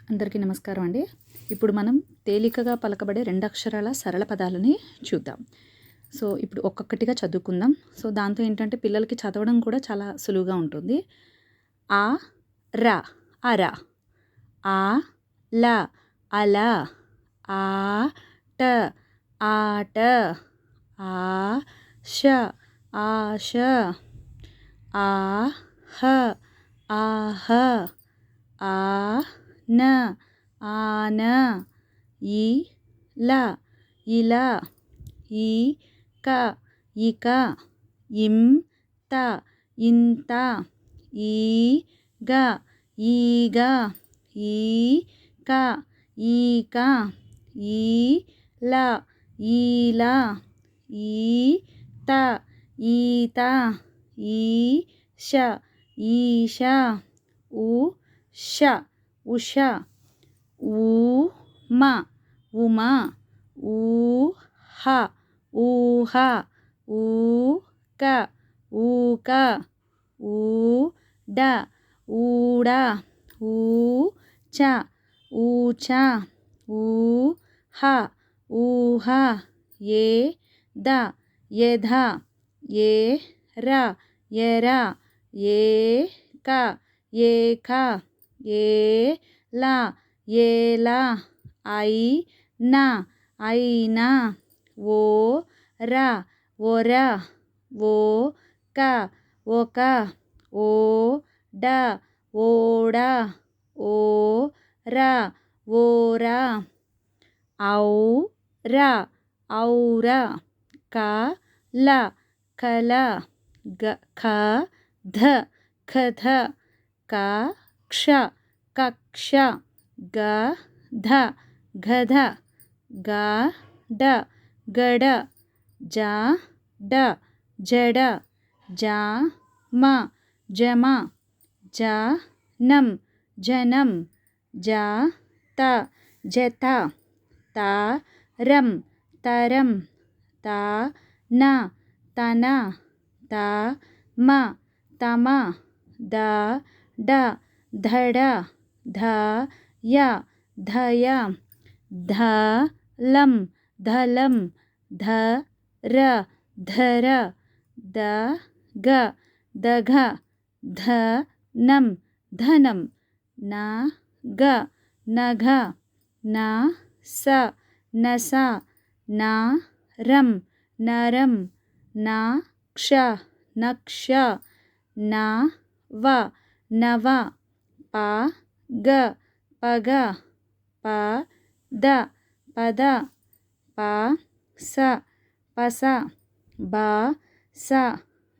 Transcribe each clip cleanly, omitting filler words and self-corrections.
అందరికీ నమస్కారం అండి. ఇప్పుడు మనం తేలికగా పలకబడే 2 అక్షరాల సరళ పదాలని చూద్దాం. సో, ఇప్పుడు ఒక్కొక్కటిగా చదువుకుందాం. సో, దాంతో ఏంటంటే పిల్లలకి చదవడం కూడా చాలా సులువుగా ఉంటుంది. ఆ ర అర, ఆ ల అల, ఆట ఆట, ఆశ ఆశ, ఆహ ఆహ, ఆన ఆన, ఇలా ఇలా, ఈక ఇక, ఇంత ఇంత, ఈగ ఈగ, ఈక ఈక, ఈల ఈల, ఈత ఈత, ఈశ ఈశ, ఉష ఉష, ఊమ ఉమ, ఊహ ఊహ, ఊక ఊక, ఊడ ఊడ, ఊచ ఊచ, ఊహ ఊహ, ఏద యధ, ఏర ఎర, ఏక ఏక, ఏల ఏల, ఐన ఐన, ఓర ఒర, ఓక ఒక, ఓడ ఓడ, ఓర ఓర, ఔర ఔర, కల కల, ఖధ ఖధ, కక్ష కక్ష, గధ గధ, గడ గడ, జడ జడ, జమ జమ, జనం జనం, జత జత, తరం తరం, తన తన, తమ తమ, దడ దడ, ధయ ధయ, ధలం ధలం, ధర ధర, దగ దగ, ధనం ధనం, నగ నగ, నస నస, నరం నరం, నక్ష నక్ష, నవ నవ, పగ పగ, పద పద, పస పస, బస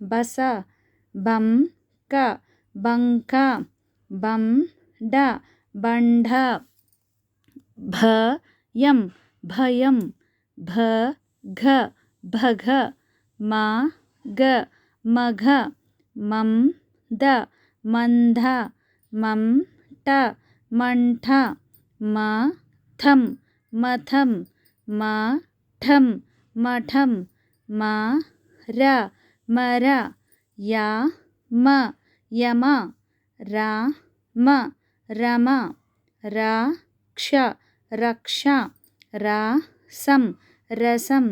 బస, బంక బంక, బండ బండ, భయం భయం, భగ భగ, మగ మఘ, మంద మంద, మంట మంట, మథం మథం, మఠం మఠం, మర మర, యమ యమ, రామ రమ, రక్ష రక్ష, రసం రసం,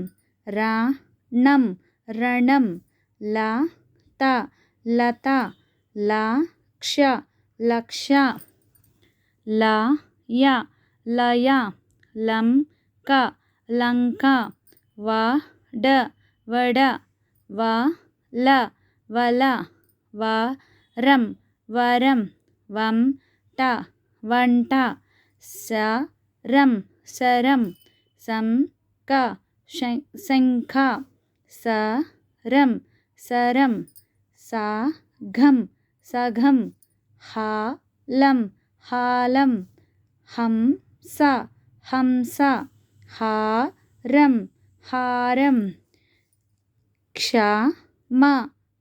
రణం రణం, లత లత, లక్ష లక్ష, లయ లయ, లంక లంక, వడ వడ, వల వల, వరం వరం, వంట వంట, సరం సరం, శంఖ శంఖ, సరం సరం, సఘం సఘం, హాలం హాలం, హంస హంస, హారం హారం, క్షమ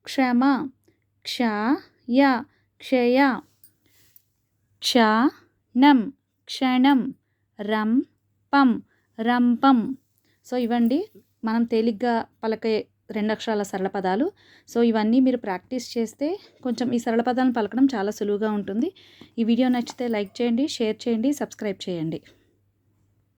క్షమ, క్షయ క్షయ, క్షణం క్షణం, రంపం రంపం. సో ఇవండి మనం తేలిగ్గా పలకే 2 అక్షరాల సరళ పదాలు. సో, ఇవన్నీ మీరు ప్రాక్టీస్ చేస్తే కొంచెం ఈ సరళ పదాలను పలకడం చాలా సులువుగా ఉంటుంది. ఈ వీడియో నచ్చితే లైక్ చేయండి, షేర్ చేయండి, సబ్స్క్రైబ్ చేయండి.